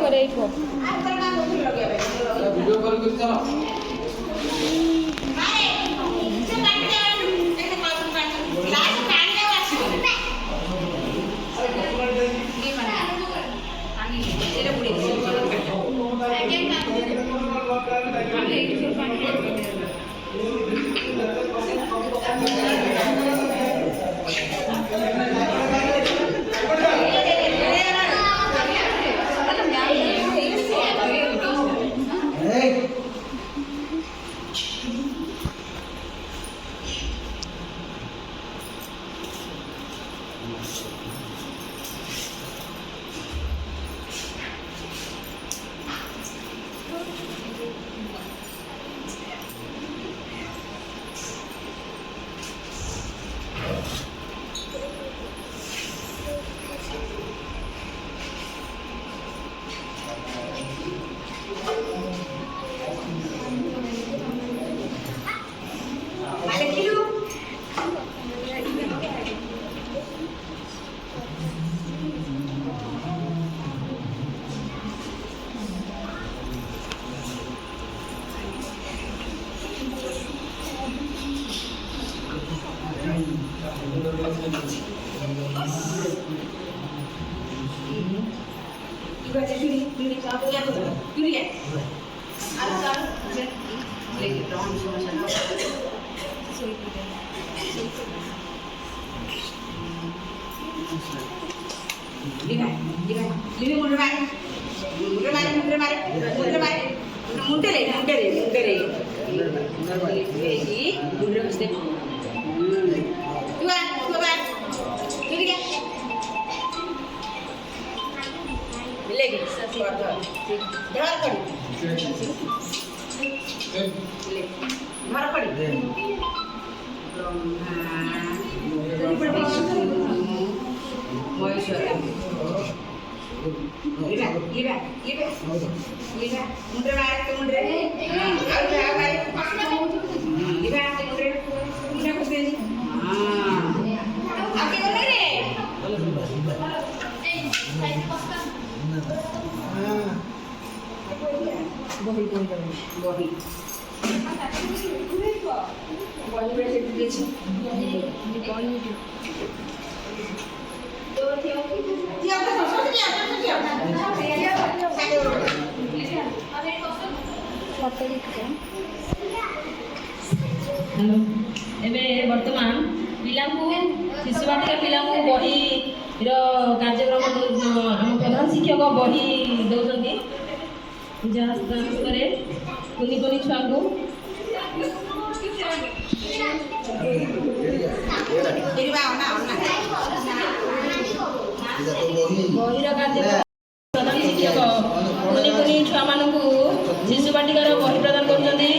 করে video call করে চালাও ଏବେ ବର୍ତ୍ତମାନ ପିଲାଙ୍କୁ ଶିଶୁ ବାଟିକା ପିଲାଙ୍କୁ ବହିର କାର୍ଯ୍ୟକ୍ରମ ଆମ ପ୍ରଧାନ ଶିକ୍ଷକ ବହି ଦେଉଛନ୍ତି ଯାହା ହସ୍ତରେ କୁନି କୁନି ଛୁଆଙ୍କୁ ବହିର କାର୍ଯ୍ୟକ୍ରମ ପ୍ରଧାନ ଶିକ୍ଷକ କୁନି କୁନି ଛୁଆମାନଙ୍କୁ ଶିଶୁ ବାଟିକାର ବହି ପ୍ରଦାନ କରୁଛନ୍ତି।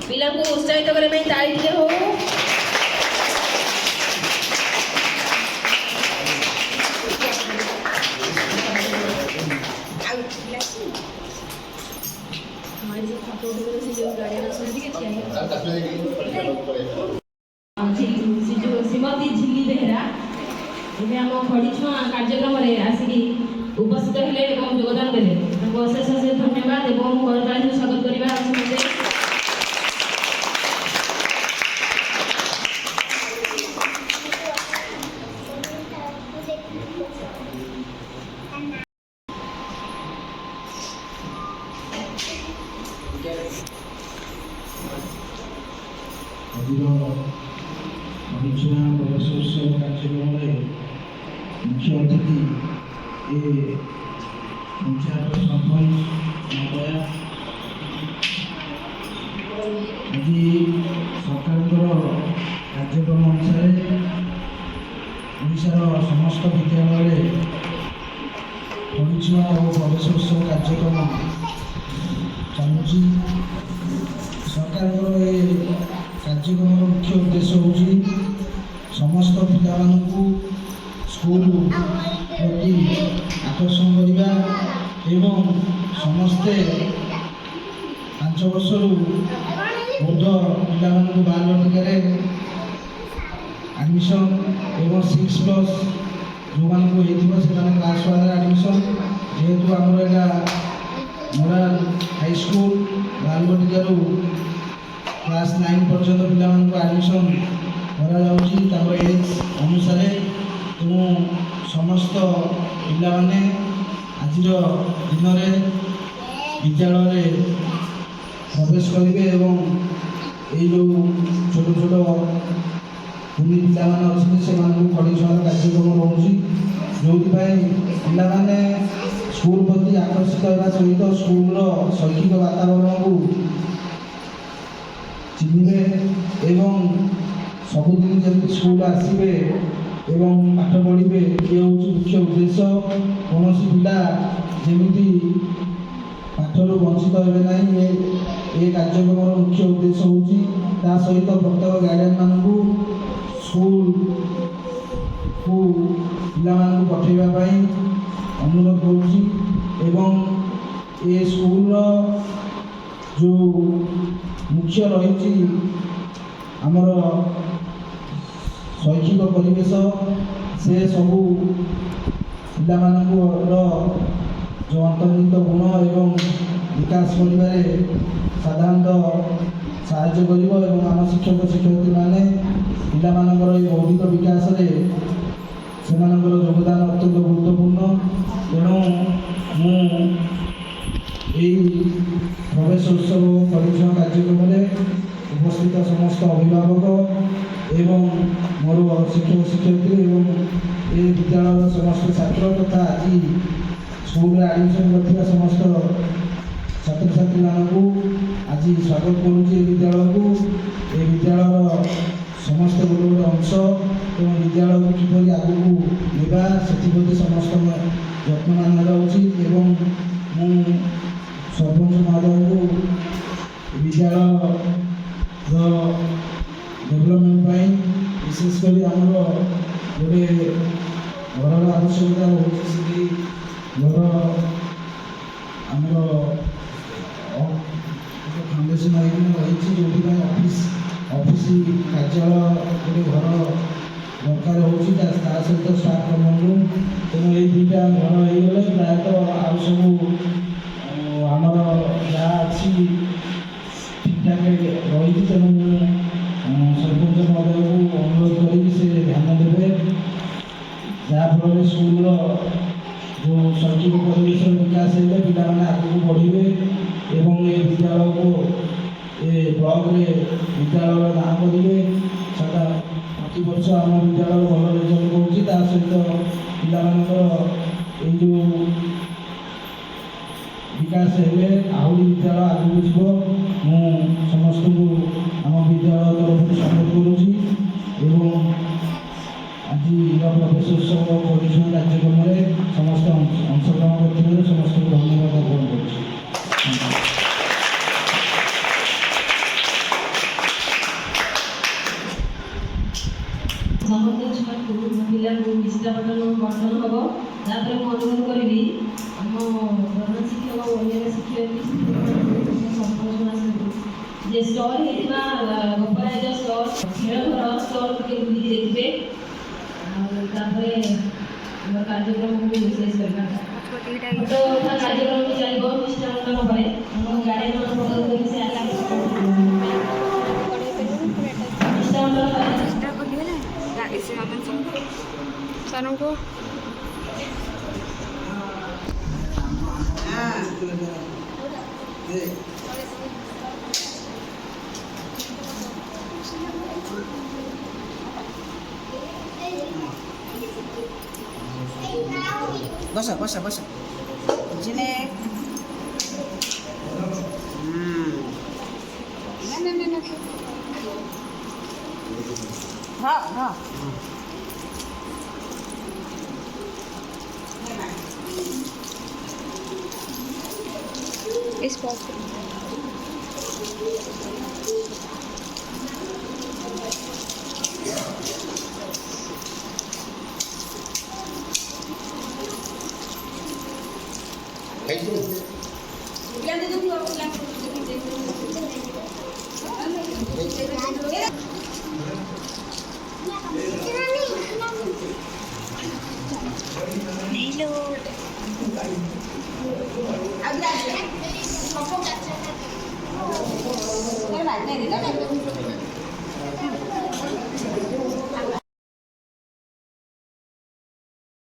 ପିଲାଙ୍କୁ ଉତ୍ସାହିତ କରିବା ପାଇଁ ତାଳି ଟିକେ ହଉ। ଶ୍ରୀମତୀ ଝିଲି ବେହେରା ଏବେ ଆମ ଖଡ଼ିଛୁଆଁ କାର୍ଯ୍ୟକ୍ରମରେ ଆସିକି ଉପସ୍ଥିତ ହେଲେ ଏବଂ ଯୋଗଦାନ ଦେଲେ ତାଙ୍କୁ ଅଶେଷ ଅଶେଷ ଧନ୍ୟବାଦ ଏବଂ କରତାଳିରେ ସ୍ୱାଗତ କରିବା ସମସ୍ତେ। କାର୍ଯ୍ୟକ୍ରମରେ ମୁଖ୍ୟ ଅତିଥି ଏ ପଞ୍ଚାୟତ ସରପଞ୍ଚ ମହୋଦୟା ଆଜି ସରକାରଙ୍କର କାର୍ଯ୍ୟକ୍ରମ ଅନୁସାରେ ଓଡ଼ିଶାର ସମସ୍ତ ବିଦ୍ୟାଳୟରେ ଖଡ଼ିଛୁଆଁ ଓ ପ୍ରବେଶ ଉତ୍ସବ କାର୍ଯ୍ୟକ୍ରମ ଚାଲୁଛି। ସରକାରଙ୍କର ଏ କାର୍ଯ୍ୟକ୍ରମର ମୁଖ୍ୟ ଉଦ୍ଦେଶ୍ୟ ହେଉଛି ସମସ୍ତ ପିଲାମାନଙ୍କୁ ସ୍କୁଲ ପ୍ରତି ଆକର୍ଷଣ କରିବା ଏବଂ ସମସ୍ତେ 5 ବର୍ଷରୁ ବୃଦ୍ଧ ପିଲାମାନଙ୍କୁ ବାଲବାଟିକାରେ ଆଡ଼ମିସନ୍ ଏବଂ 6+ ଯେଉଁମାନଙ୍କୁ ହେଇଥିବ ସେମାନେ କ୍ଲାସ୍ 1ରେ ଆଡ଼ମିସନ୍। ଯେହେତୁ ଆମର ଏଇଟା ମୋରାଲ ହାଇସ୍କୁଲ ବାଲବାଟିକାରୁ କ୍ଲାସ୍ 9 ପର୍ଯ୍ୟନ୍ତ ପିଲାମାନଙ୍କୁ ଆଡ଼ମିସନ୍ କରାଯାଉଛି ତାଙ୍କର ଏଜ୍ ଅନୁସାରେ। ତେଣୁ ସମସ୍ତ ପିଲାମାନେ ଆଜିର ଦିନରେ ବିଦ୍ୟାଳୟରେ ପ୍ରବେଶ କରିବେ ଏବଂ ଏଇ ଯେଉଁ ଛୋଟ ଛୋଟ କୁନି ପିଲାମାନେ ଅଛନ୍ତି ସେମାନଙ୍କୁ ଖଡ଼ି ଛୁଆଁର କାର୍ଯ୍ୟକ୍ରମ ରହୁଛି, ଯେଉଁଥିପାଇଁ ପିଲାମାନେ ସ୍କୁଲ ପ୍ରତି ଆକର୍ଷିତ ହେବା ସହିତ ସ୍କୁଲର ଶୈକ୍ଷିକ ବାତାବରଣକୁ ଚିହ୍ନିବେ ଏବଂ ସବୁଦିନ ଯେମିତି ସ୍କୁଲ ଆସିବେ ଏବଂ ପାଠ ପଢ଼ିବେ, ଇଏ ହେଉଛି ମୁଖ୍ୟ ଉଦ୍ଦେଶ୍ୟ। କୌଣସି ପିଲା ଯେମିତି ପାଠରୁ ବଞ୍ଚିତ ହେବେ ନାହିଁ, ଏ କାର୍ଯ୍ୟକ୍ରମର ମୁଖ୍ୟ ଉଦ୍ଦେଶ୍ୟ ହେଉଛି। ତା ସହିତ ପ୍ରତ୍ୟେକ ଗାର୍ଡ଼ିଆନମାନଙ୍କୁ ସ୍କୁଲକୁ ପିଲାମାନଙ୍କୁ ପଠାଇବା ପାଇଁ ଅନୁରୋଧ କରୁଛି ଏବଂ ଏ ସ୍କୁଲର ଯେଉଁ ମୁଖ୍ୟ ରହିଛି ଆମର ଶୈକ୍ଷିକ ପରିବେଶ, ସେ ସବୁ ପିଲାମାନଙ୍କର ଯେଉଁ ଅନ୍ତର୍ନିହିତ ଗୁଣ ଏବଂ ବିକାଶ କରିବାରେ ସାଧାରଣତଃ ସାହାଯ୍ୟ କରିବ ଏବଂ ଆମ ଶିକ୍ଷକ ଶିକ୍ଷୟିତ୍ରୀମାନେ ପିଲାମାନଙ୍କର ଏହି ବୌଦ୍ଧିକ ବିକାଶରେ ସେମାନଙ୍କର ଯୋଗଦାନ ଅତ୍ୟନ୍ତ ଗୁରୁତ୍ୱପୂର୍ଣ୍ଣ। ତେଣୁ ମୁଁ ଏହି ପ୍ରବେଶ ଉତ୍ସବ ପରୀକ୍ଷଣ କାର୍ଯ୍ୟକ୍ରମରେ ଉପସ୍ଥିତ ସମସ୍ତ ଅଭିଭାବକ ଏବଂ ମୋର ଶିକ୍ଷକ ଶିକ୍ଷୟିତ୍ରୀ ଏବଂ ଏ ବିଦ୍ୟାଳୟର ସମସ୍ତ ଛାତ୍ର ତଥା ଆଜି ସ୍କୁଲରେ ଆଡ଼ମିସନ୍ କରିଥିବା ସମସ୍ତ ଛାତ୍ରଛାତ୍ରୀମାନଙ୍କୁ ଆଜି ସ୍ୱାଗତ କରୁଛି ଏ ବିଦ୍ୟାଳୟକୁ। ଏ ବିଦ୍ୟାଳୟର ସମସ୍ତେ ଗୋଟେ ଗୋଟେ ଅଂଶ ଏବଂ ବିଦ୍ୟାଳୟକୁ କିପରି ଆଗକୁ ନେବା ସେଥିପ୍ରତି ସମସ୍ତଙ୍କ ଯତ୍ନବାନ ହେବା ଉଚିତ ଏବଂ ମୁଁ ସରପଞ୍ଚ ମହୋଦୟଙ୍କୁ ବିଦ୍ୟାଳୟର ଡେଭଲପମେଣ୍ଟ ପାଇଁ ବିଶେଷ କରି ଆମର ଗୋଟେ ଘରର ଆବଶ୍ୟକତା ରହୁଛି, ସେଠି ଘର ଆମର ଫାଉଣ୍ଡେସନ୍ ହେଇକିନା ରହିଛି, ଯେଉଁଥିପାଇଁ ଅଫିସ କାର୍ଯ୍ୟାଳୟ ଗୋଟେ ଘର ଦରକାର ହେଉଛି, ତା ସହିତ ଷ୍ଟାଫ୍ ରୁମ୍। ତେଣୁ ଏଇ ଦୁଇଟା ଘର ହେଇଗଲେ ପ୍ରାୟତଃ ଆଉ ସବୁ ଆମର ଯାହା ଅଛି ଠିକ୍ଠାକ୍ ରହିଛି। ତେଣୁ ମୁଁ ସରପଞ୍ଚ ମହୋଦୟକୁ ଅନୁରୋଧ କରିବି ସେ ଧ୍ୟାନ ଦେବେ, ଯାହାଫଳରେ ସ୍କୁଲର ଯେଉଁ ଶୈକ୍ଷିକ ପରିବେଶର ବିକାଶ ହେଲେ ପିଲାମାନେ ଆଗକୁ ବଢ଼ିବେ ଏବଂ ଏ ବିଦ୍ୟାଳୟକୁ ଏ ବ୍ଲକରେ ବିଦ୍ୟାଳୟର ନାଁ କରିବେ। ସେଟା ପ୍ରତିବର୍ଷ ଆମ ବିଦ୍ୟାଳୟ ଭଲ ରେଜଲ୍ଟ କରୁଛି, ତା ସହିତ ପିଲାମାନଙ୍କର ଏଇ ଯେଉଁ ବିକାଶ ହେଲେ ଆହୁରି ବିଦ୍ୟାଳୟ ଆଗକୁ ଯିବ। ମୁଁ ସମସ୍ତଙ୍କୁ ଆମ ବିଦ୍ୟାଳୟ ତରଫରୁ ସ୍ୱାଗତ କରୁଛି ଏବଂ ଆଜିର ପ୍ରବେଶ ଉତ୍ସବ ପରୀକ୍ଷଣ କାର୍ଯ୍ୟକ୍ରମରେ ସମସ୍ତେ ଅଂଶଗ୍ରହଣ କରିଥିବାରୁ ସମସ୍ତଙ୍କୁ ଧନ୍ୟବାଦ ଅର୍ପଣ କରୁଛି। ସମସ୍ତ ଛୁଆଙ୍କୁ ପିଲାଙ୍କୁ ବିସ୍ତାପଟନ ବଣ୍ଟନ ହେବ। ତାପରେ ମୁଁ ଅନୁରୋଧ କରିବି ଆମ ପ୍ରଧାନ ଶିକ୍ଷକ ଓ ଅନ୍ୟାନ୍ୟ ଶିକ୍ଷୟିତ୍ରୀ ସରପଞ୍ଚ ଆସନ୍ତୁ ଯେ ଷ୍ଟଲ୍ ହେଇଥିବା ଗୋପରାଜ ଷ୍ଟଲ୍ ଖେଳଘର ଷ୍ଟଲ୍ ଟିକେ ବୁଲିକି ଦେଖିବେ। ଆଉ ତାପରେ ଆମର କାର୍ଯ୍ୟକ୍ରମକୁ ବିଶେଷ କରିବା ଫଟୋ ଉଠା କାର୍ଯ୍ୟକ୍ରମ ବି ଚାଲିବ ବିସ୍ତାପଟନ ପରେ। ଆମ ଗାର୍ଡ଼ିଆନମାନଙ୍କ ପକ୍ଷରୁ ବି ସେ ଆକାଶ ସାରଙ୍କୁ ବସ ଜିନେ ହଁ ହଁ इस बात Thank you. Cái này này thì